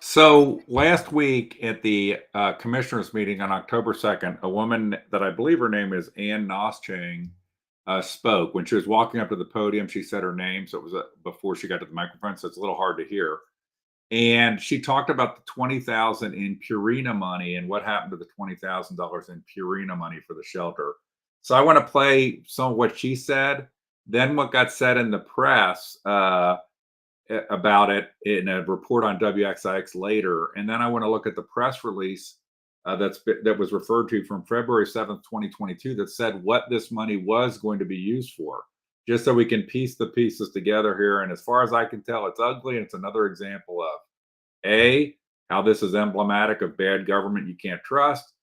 So last week at the commissioners meeting on October 2nd, a woman that I believe her name is Ann Noschang spoke. When she was walking up to the podium, she said her name. So it was before she got to the microphone. So it's a little hard to hear. And she talked about the $20,000 in Purina money and what happened to the $20,000 in Purina money for the shelter. So I want to play some of what she said, then what got said in the press about it in a report on WXIX later, and then I want to look at the press release that was referred to from February 7th, 2022, that said what this money was going to be used for, just so we can piece the pieces together here. And as far as I can tell, it's ugly, and it's another example of A, how this is emblematic of bad government you can't trust,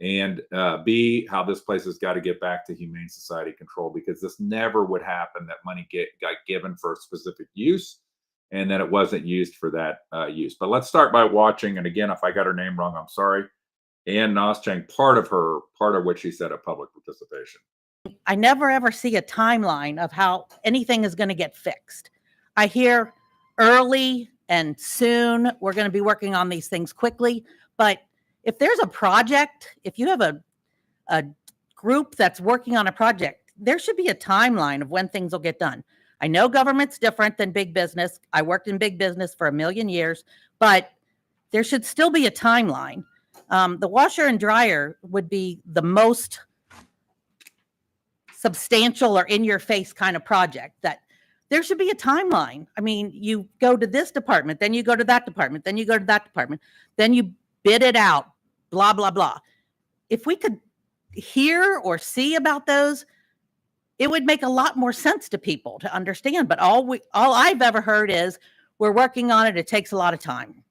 and B, how this place has got to get back to humane society control, because this never would happen that money got given for a specific use and then it wasn't used for that use. But let's start by watching, and again, if I got her name wrong, I'm sorry, Ann Noschang, part of what she said at public participation. I never ever see a timeline of how anything is going to get fixed. I hear early and soon, we're going to be working on these things quickly. But if there's a project, if you have a group that's working on a project, there should be a timeline of when things will get done. I know government's different than big business. I worked in big business for a million years, but there should still be a timeline. The washer and dryer would be the most substantial or in your face kind of project that there should be a timeline. I mean, you go to this department, then you go to that department, then you go to that department, then you bid it out, blah, blah, blah. If we could hear or see about those, it would make a lot more sense to people to understand. But all I've ever heard is we're working on it. It takes a lot of time.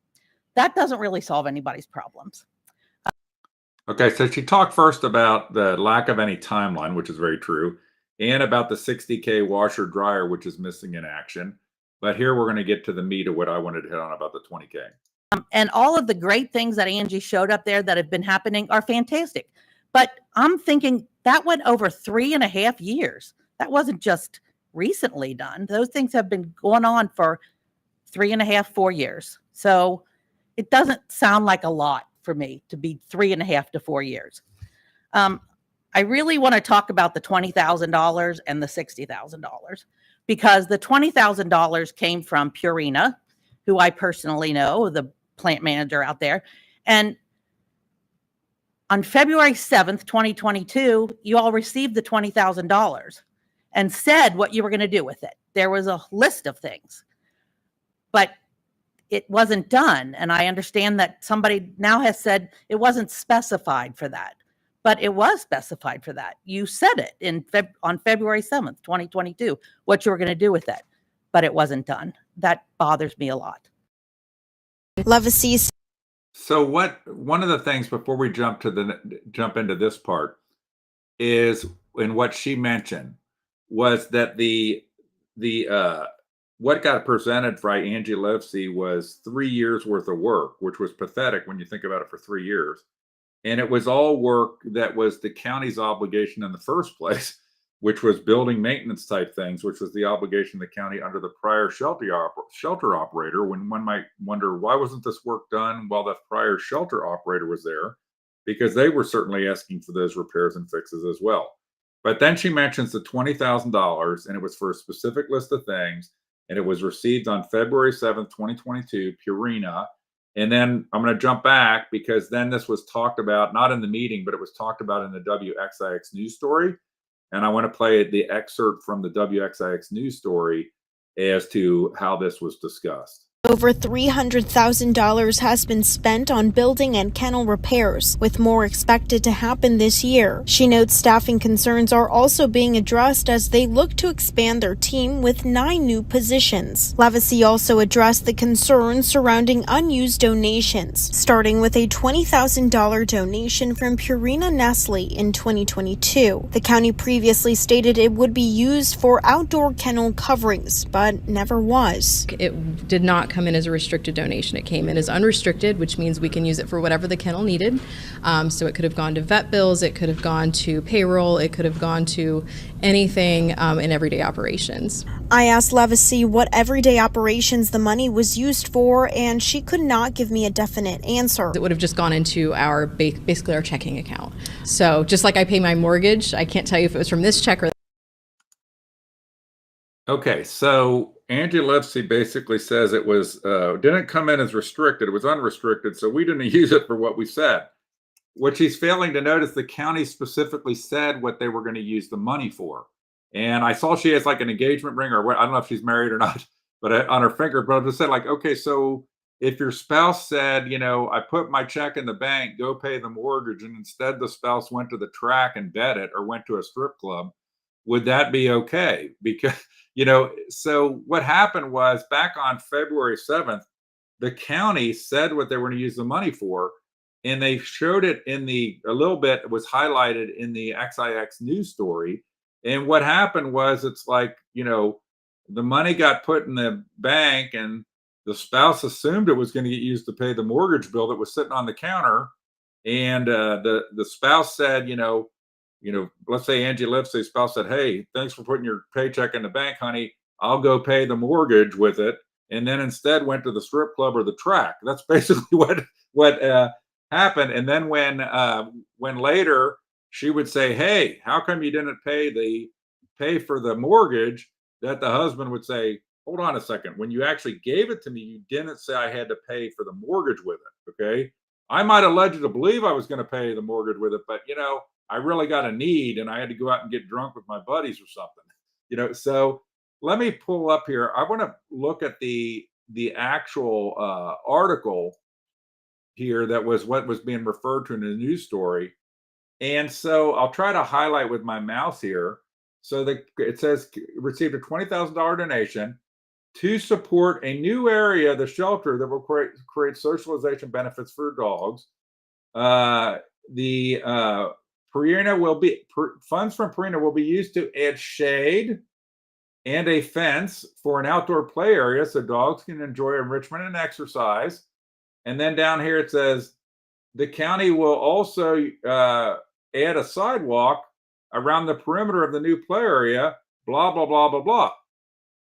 That doesn't really solve anybody's problems. Okay, so she talked first about the lack of any timeline, which is very true, and about the $60K washer dryer, which is missing in action. But here we're going to get to the meat of what I wanted to hit on about the $20K. And all of the great things that Angie showed up there that have been happening are fantastic. But I'm thinking that went over 3.5 years. That wasn't just recently done. Those things have been going on for 3.5, 4 years. So it doesn't sound like a lot for me to be 3.5 to 4 years. I really want to talk about the $20,000 and the $60,000 because the $20,000 came from Purina, who I personally know, the plant manager out there. And on February 7th, 2022, you all received the $20,000 and said what you were going to do with it. There was a list of things, but it wasn't done. And I understand that somebody now has said it wasn't specified for that, but it was specified for that. You said it on February 7th, 2022, what you were going to do with it, but it wasn't done. That bothers me a lot. Love to see. So one of the things before we jump into this part is, and what she mentioned was that the what got presented by Angie Livesey was 3 years worth of work, which was pathetic when you think about it for 3 years. And it was all work that was the county's obligation in the first place which was building maintenance type things, which was the obligation of the county under the prior shelter operator. When one might wonder, why wasn't this work done while the prior shelter operator was there? Because they were certainly asking for those repairs and fixes as well. But then she mentions the $20,000, and it was for a specific list of things, and it was received on February 7th, 2022, Purina. And then I'm going to jump back because then this was talked about, not in the meeting, but it was talked about in the WXIX news story. And I want to play the excerpt from the WXIX news story as to how this was discussed. Over $300,000 has been spent on building and kennel repairs, with more expected to happen this year. She notes staffing concerns are also being addressed as they look to expand their team with 9 new positions. Lavasi also addressed the concerns surrounding unused donations, starting with a $20,000 donation from Purina Nestle in 2022. The county previously stated it would be used for outdoor kennel coverings, but never was. It did not come in as a restricted donation. It came in as unrestricted, which means we can use it for whatever the kennel needed. So it could have gone to vet bills, it could have gone to payroll, it could have gone to anything in everyday operations. I asked Lavasi what everyday operations the money was used for, and she could not give me a definite answer. It would have just gone into our basically our checking account. So just like I pay my mortgage, I can't tell you if it was from this check or. Okay, so Angie Livesey basically says it was didn't come in as restricted; it was unrestricted, so we didn't use it for what we said. What she's failing to notice, the county specifically said what they were going to use the money for. And I saw she has like an engagement ring, or what, I don't know if she's married or not, but on her finger. But I just said, like, okay, so if your spouse said, you know, I put my check in the bank, go pay the mortgage, and instead the spouse went to the track and bet it, or went to a strip club, would that be okay? Because, you know, so what happened was back on February 7th, the county said what they were going to use the money for, and they showed it in a little bit, it was highlighted in the XIX news story. And what happened was, it's like, you know, the money got put in the bank and the spouse assumed it was going to get used to pay the mortgage bill that was sitting on the counter. And the spouse said, you know, let's say Angie Livesey's spouse said, "Hey, thanks for putting your paycheck in the bank, honey. I'll go pay the mortgage with it." And then instead went to the strip club or the track. That's basically what happened. And then when later she would say, "Hey, how come you didn't pay for the mortgage?" That the husband would say, "Hold on a second. When you actually gave it to me, you didn't say I had to pay for the mortgage with it. Okay, I might have led you to believe I was going to pay the mortgage with it, but you know, I really got a need and I had to go out and get drunk with my buddies or something." You know, so let me pull up here. I want to look at the actual article here that was what was being referred to in the news story. And so I'll try to highlight with my mouse here. So it says received a $20,000 donation to support a new area of the shelter that will create socialization benefits for dogs. The funds from Purina will be used to add shade and a fence for an outdoor play area so dogs can enjoy enrichment and exercise. And then down here it says the county will also add a sidewalk around the perimeter of the new play area, blah, blah, blah, blah, blah.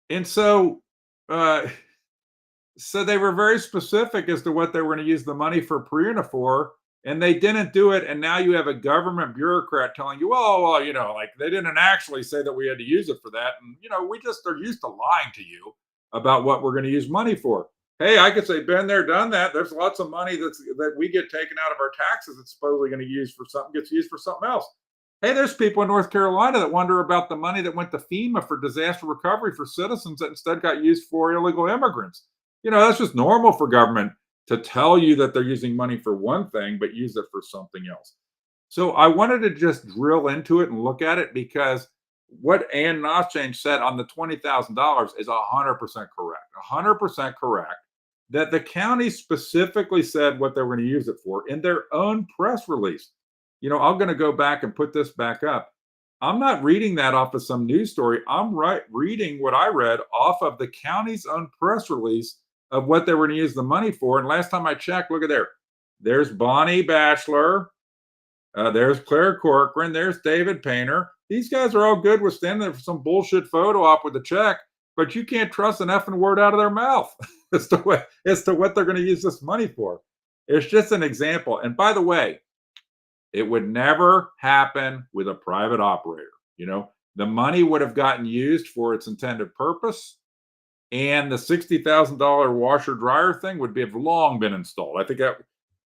And so they were very specific as to what they were going to use the money for Purina for, and they didn't do it. And now you have a government bureaucrat telling you, well, you know, like they didn't actually say that we had to use it for that. And, you know, we just are used to lying to you about what we're going to use money for. Hey, I could say, been there, done that. There's lots of money that we get taken out of our taxes that's supposedly going to use for something, gets used for something else. Hey, there's people in North Carolina that wonder about the money that went to FEMA for disaster recovery for citizens that instead got used for illegal immigrants. You know, that's just normal for government to tell you that they're using money for one thing, but use it for something else. So I wanted to just drill into it and look at it because what Ann Noschange said on the $20,000 is 100% correct. 100% correct. That the county specifically said what they were going to use it for in their own press release. You know, I'm going to go back and put this back up. I'm not reading that off of some news story. I'm reading what I read off of the county's own press release of what they were going to use the money for. And last time I checked, look at there. There's Bonnie Batchelor. There's Claire Corcoran. There's David Painter. these guys are all good with standing there for some bullshit photo op with a check, but you can't trust an effing word out of their mouth as to what they're going to use this money for. It's just an example. And by the way, it would never happen with a private operator. You know, the money would have gotten used for its intended purpose, and the $60,000 washer dryer thing would have long been installed. I think that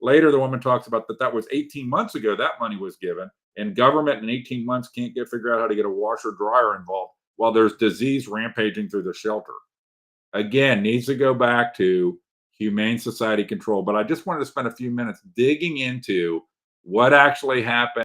later the woman talks about that was 18 months ago that money was given, and government in 18 months can't figure out how to get a washer dryer involved while there's disease rampaging through the shelter. Again, needs to go back to humane society control. But I just wanted to spend a few minutes digging into what actually happened